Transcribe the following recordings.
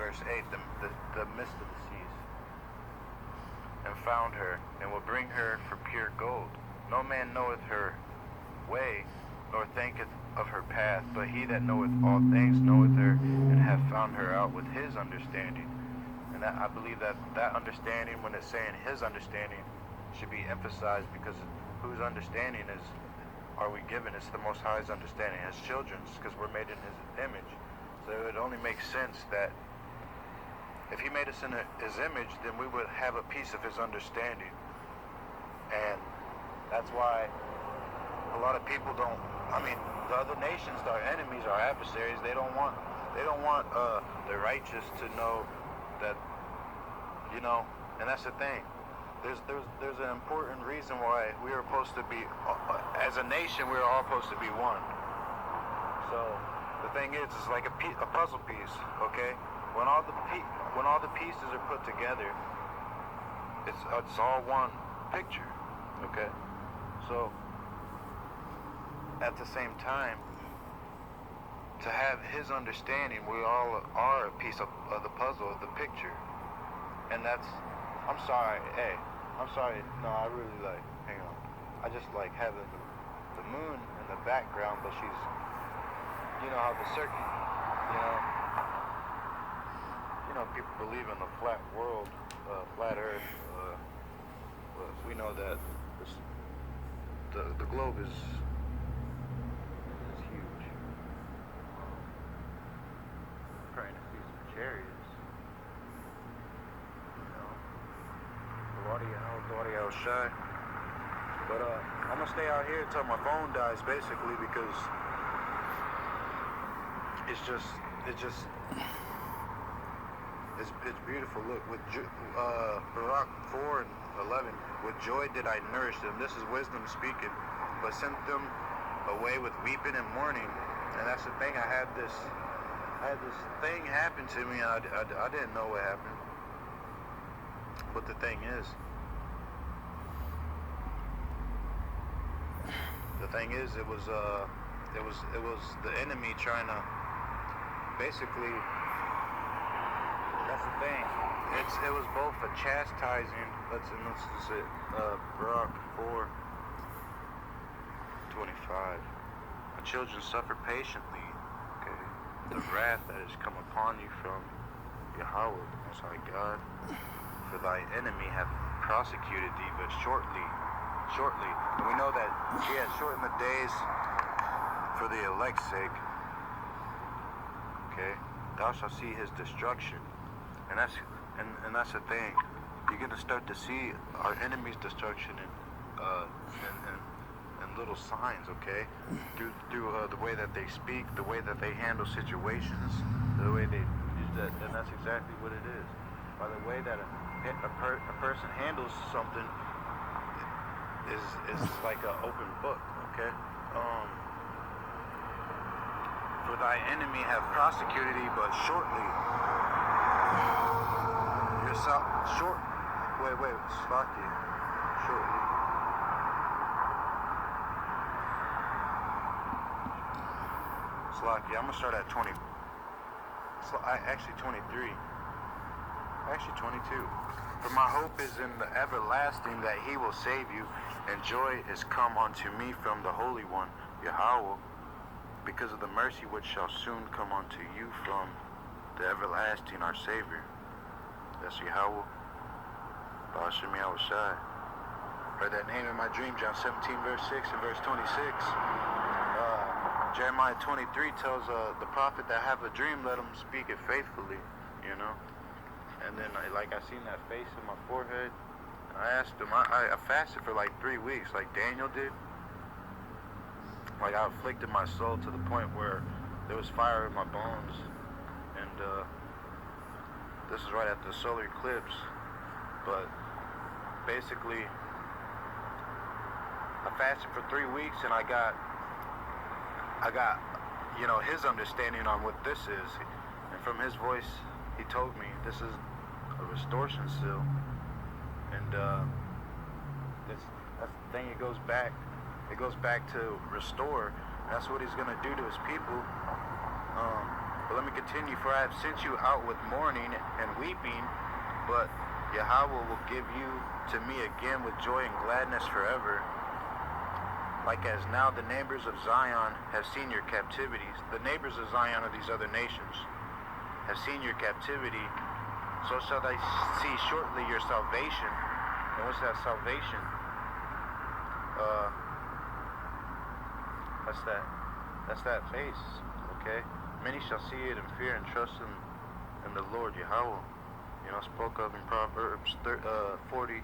verse 8, the midst of the seas, and found her, and will bring her for pure gold. No man knoweth her way, nor thinketh of her path, but he that knoweth all things knoweth her, and hath found her out with his understanding. And I believe that understanding, when it's saying his understanding, should be emphasized, because whose understanding are we given? It's the Most High's understanding as children, because we're made in his image. So it only makes sense that if he made us in his image, then we would have a piece of his understanding. And that's why a lot of people don't, the other nations, our enemies, our adversaries, they don't want the righteous to know that, and that's the thing. There's an important reason why we are supposed to be, as a nation, we're all supposed to be one. So the thing is, it's like a puzzle piece, okay? When all the pieces are put together, it's all one picture, okay? So at the same time, to have his understanding, we all are a piece of the puzzle, of the picture. And that's, I'm sorry, no, I really hang on. I just like having the moon in the background, but she's, how the circuit, people believe in the flat world, flat earth, but we know that the globe is huge. Praying to see some chariots. Audio shy. But I'm gonna stay out here until my phone dies, basically, because it's beautiful. Look, with Sirach 4:11, with joy did I nourish them. This is wisdom speaking, but sent them away with weeping and mourning. And that's the thing. I had this thing happen to me. I didn't know what happened. But the thing is, it was the enemy trying to basically. That's the thing. It was both a chastising. Let's just say, Sirach 4:25. My children suffer patiently. Okay, the wrath that has come upon you from Yahweh, Most High God. For thy enemy hath prosecuted thee, but shortly. And we know that he has shortened the days for the elect's sake. Okay, thou shalt see his destruction, and that's the thing. You're gonna start to see our enemy's destruction in little signs. Okay, through the way that they speak, the way that they handle situations, the way they use that, and that's exactly what it is. By the way that a person handles something is like an open book, okay? For thy enemy have prosecuted thee, but shortly. Yourself short. Wait, Slocky. Shortly. Slocky. I'm gonna start at 20. Actually 23. Actually 22. For my hope is in the everlasting, that he will save you, and joy is come unto me from the Holy One, Yahweh, because of the mercy which shall soon come unto you from the everlasting, our Savior. That's Yahweh. Ba'ashem Yahushai. Heard that name in my dream, John 17, verse 6 and verse 26. Jeremiah 23 tells the prophet that have a dream, let him speak it faithfully, And then, I seen that face in my forehead, and I asked him, I fasted for 3 weeks, like Daniel did. I afflicted my soul to the point where there was fire in my bones, and this is right after the solar eclipse. But basically, I fasted for 3 weeks, and I got, his understanding on what this is, and from his voice, he told me this is a restoration seal, and that's the thing. It goes back to restore. That's what he's gonna do to his people. But let me continue. For I have sent you out with mourning and weeping, but Yahweh will give you to me again with joy and gladness forever. Like as now the neighbors of Zion have seen your captivities. The neighbors of Zion are these other nations. Have seen your captivity. So shall they see shortly your salvation. And what's that salvation? That's that face. Okay? Many shall see it and fear and trust in the Lord Yahweh. You know, spoke of in Proverbs 40,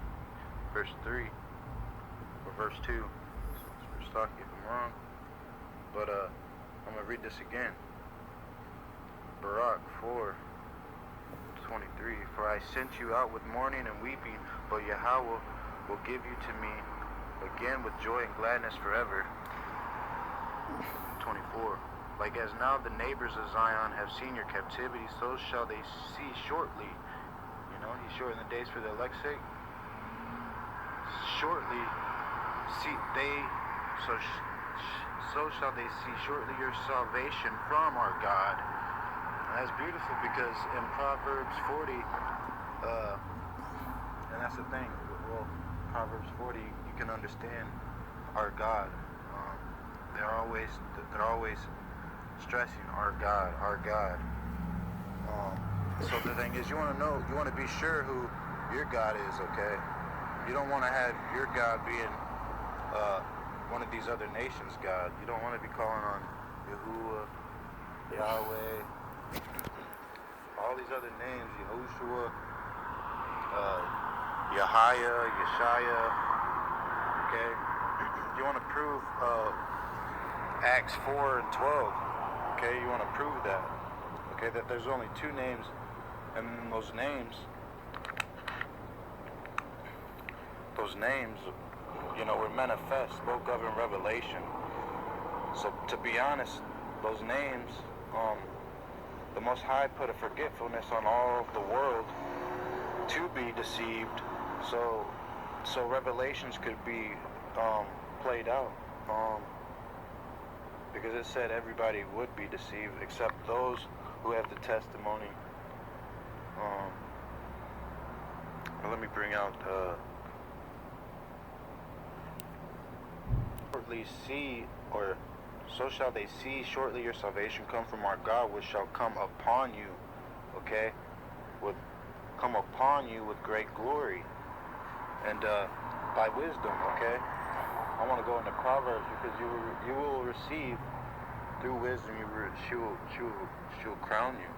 verse 3, or verse 2. Stocky if I'm wrong. But I'm going to read this again. Sirach 4:23. For I sent you out with mourning and weeping, but Yahweh will give you to me again with joy and gladness forever. 24. Like as now the neighbors of Zion have seen your captivity, so shall they see shortly. You know, he shortened the days for the elect's sake. Shortly see they, so shall they see shortly your salvation from our God. And that's beautiful because in Proverbs 40, and that's the thing. Well, Proverbs 40, you can understand our God. They're always stressing our God, our God. So the thing is, you want to be sure who your God is, okay? You don't want to have your God being one of these other nations' God. You don't want to be calling on Yahuwah, Yahweh, all these other names, Yahushua, Yahaya, Yeshaya, okay? You want to prove Acts 4 and 12, okay? You want to prove that, okay? That there's only two names, and those names, you know, were manifest, spoke of in Revelation. So to be honest, those names, the Most High put a forgetfulness on all of the world to be deceived, so Revelations could be played out, because it said everybody would be deceived except those who have the testimony. Let me bring out shortly see, or so shall they see shortly your salvation come from our God, which shall come upon you, okay, would come upon you with great glory and by wisdom, okay. I want to go into Proverbs because you will receive through wisdom. She will crown you.